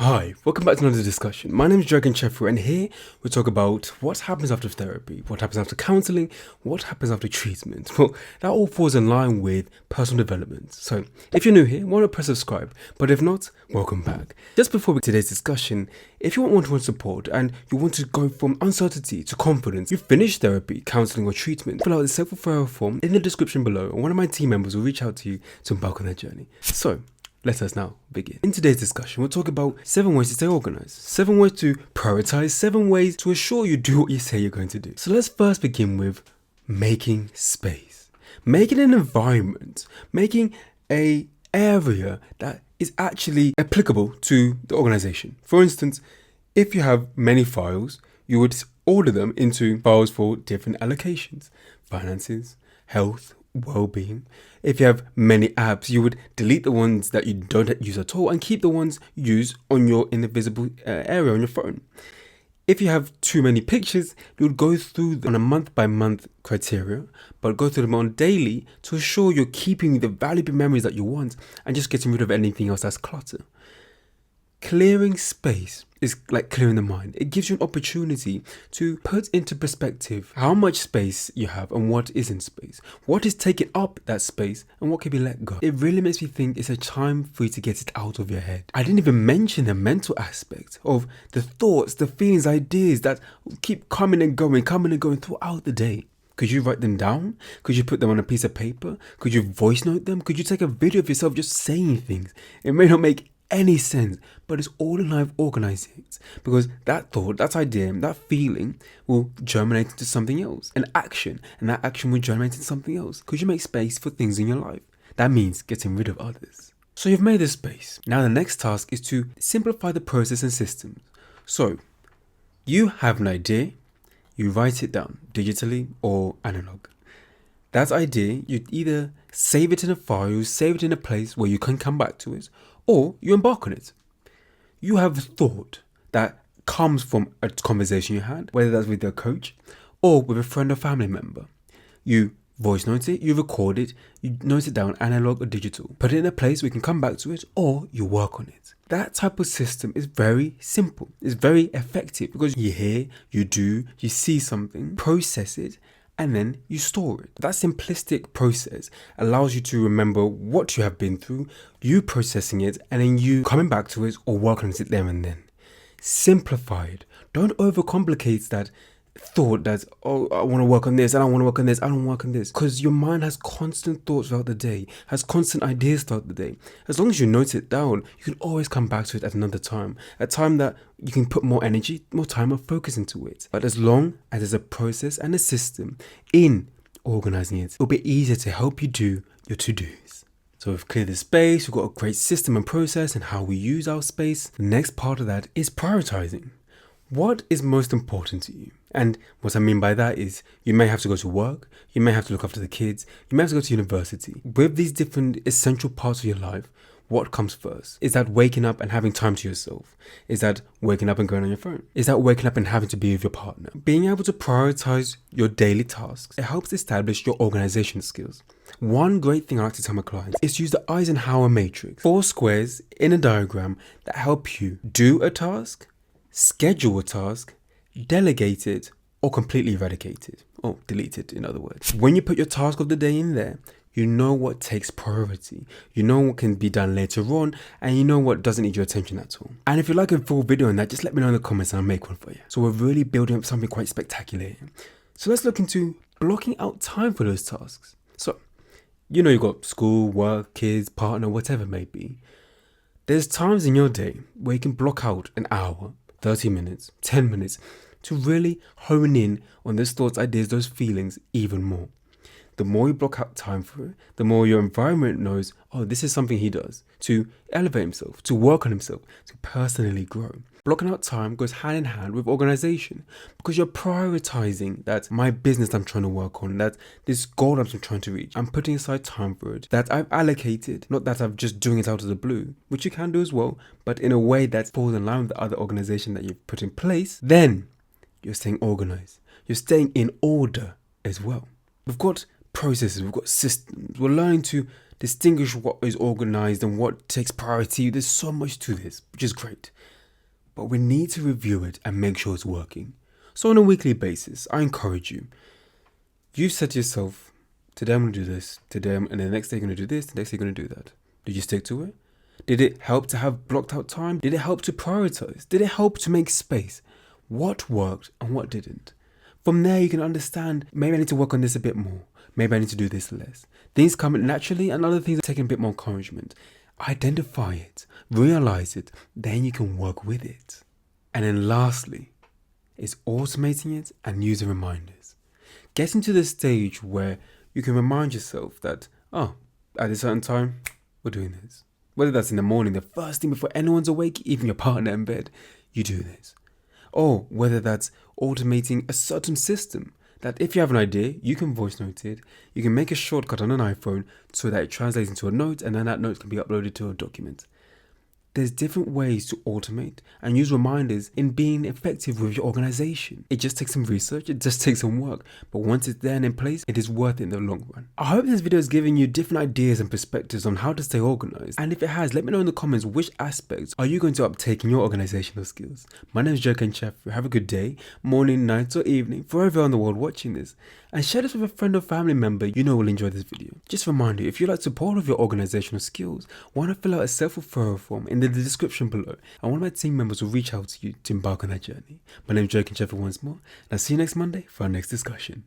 Hi, welcome back to another discussion. My name is Kanchefu, and here we talk about what happens after therapy, what happens after counselling, what happens after treatment. Well, that all falls in line with personal development. So, if you're new here, why not press subscribe? But if not, welcome back. Just before today's discussion, if you want one-to-one support and you want to go from uncertainty to confidence, you've finished therapy, counselling or treatment, fill out the self-referral form in the description below, and one of my team members will reach out to you to embark on their journey. So, let us now begin. In today's discussion, we'll talk about 7 ways to stay organized, 7 ways to prioritize, 7 ways to assure you do what you say you're going to do. So let's first begin with making space. Making an environment, making an area that is actually applicable to the organization. For instance, if you have many files, you would order them into files for different allocations, finances, health, well-being. If you have many apps, you would delete the ones that you don't use at all and keep the ones you use on your invisible area on your phone. If you have too many pictures, you would go through them on a month-by-month criteria, but go through them on daily to ensure you're keeping the valuable memories that you want and just getting rid of anything else that's clutter. Clearing space is like clearing the mind. It gives you an opportunity to put into perspective how much space you have and what is in space, what is taking up that space and what can be let go. It really makes me think it's a time for you to get it out of your head. I didn't even mention the mental aspect of the thoughts, the feelings, ideas that keep coming and going throughout the day. Could you write them down? Could you put them on a piece of paper? Could you voice note them? Could you take a video of yourself just saying things? It may not make any sense, but it's all in life organizing it, because that thought, that idea, that feeling will germinate into something else, an action, and that action will germinate into something else. Could you make space for things in your life? That means getting rid of others. So you've made this space. Now the next task is to simplify the process and systems. So you have an idea, you write it down digitally or analog. That idea, you either save it in a file, you save it in a place where you can come back to it, or you embark on it. You have a thought that comes from a conversation you had, whether that's with your coach or with a friend or family member. You voice note it, you record it, you note it down, analog or digital. Put it in a place where you can come back to it, or you work on it. That type of system is very simple. It's very effective because you hear, you do, you see something, process it, and then you store it. That simplistic process allows you to remember what you have been through, you processing it, and then you coming back to it or working on it there and then. Simplify it. Don't overcomplicate that thought that, oh, I want to work on this, and I want to work on this, I don't work on this. Because your mind has constant thoughts throughout the day, has constant ideas throughout the day. As long as you note it down, you can always come back to it at another time. A time that you can put more energy, more time or focus into it. But as long as there's a process and a system in organizing it, it'll be easier to help you do your to-dos. So we've cleared the space, we've got a great system and process and how we use our space. The next part of that is prioritizing. What is most important to you? And what I mean by that is you may have to go to work, you may have to look after the kids, you may have to go to university. With these different essential parts of your life, what comes first? Is that waking up and having time to yourself? Is that waking up and going on your phone? Is that waking up and having to be with your partner? Being able to prioritize your daily tasks, it helps establish your organization skills. One great thing I like to tell my clients is to use the Eisenhower matrix, 4 squares in a diagram that help you do a task, schedule a task, delegate it, or completely eradicate it, or delete it in other words. When you put your task of the day in there, you know what takes priority, you know what can be done later on, and you know what doesn't need your attention at all. And if you'd like a full video on that, just let me know in the comments and I'll make one for you. So we're really building up something quite spectacular here. So let's look into blocking out time for those tasks. So, you know you've got school, work, kids, partner, whatever it may be. There's times in your day where you can block out an hour, 30 minutes, 10 minutes to really hone in on those thoughts, ideas, those feelings even more. The more you block out time for it, the more your environment knows, oh, this is something he does to elevate himself, to work on himself, to personally grow. Blocking out time goes hand in hand with organization because you're prioritizing that my business I'm trying to work on, that this goal I'm trying to reach. I'm putting aside time for it that I've allocated, not that I'm just doing it out of the blue, which you can do as well, but in a way that falls in line with the other organization that you've put in place. Then you're staying organized. You're staying in order as well. We've got processes, we've got systems. We're learning to distinguish what is organized and what takes priority. There's so much to this, which is great. But we need to review it and make sure it's working. So on a weekly basis, I encourage you. You said to yourself, today I'm going to do this, and the next day you're going to do this, the next day you're going to do that. Did you stick to it? Did it help to have blocked out time? Did it help to prioritize? Did it help to make space? What worked and what didn't? From there, you can understand, maybe I need to work on this a bit more. Maybe I need to do this less. Things come naturally and other things are taking a bit more encouragement. Identify it, realize it, then you can work with it. And then lastly, is automating it and using reminders. Getting to the stage where you can remind yourself that, at a certain time, we're doing this. Whether that's in the morning, the first thing before anyone's awake, even your partner in bed, you do this. Or whether that's automating a certain system that if you have an idea, you can voice note it, you can make a shortcut on an iPhone so that it translates into a note and then that note can be uploaded to a document. There's different ways to automate and use reminders in being effective with your organization. It just takes some research, it just takes some work, but once it's there and in place, it is worth it in the long run. I hope this video is giving you different ideas and perspectives on how to stay organized, and if it has, let me know in the comments which aspects are you going to uptake in your organizational skills. My name is Kanchefu. Have a good day, morning, night or evening for everyone in the world watching this, and share this with a friend or family member you know will enjoy this video. Just a reminder, if you'd like support of your organizational skills, why not fill out a self-referral form in the description below, and one of my team members will reach out to you to embark on that journey. My name is Kanchefu once more, and I'll see you next Monday for our next discussion.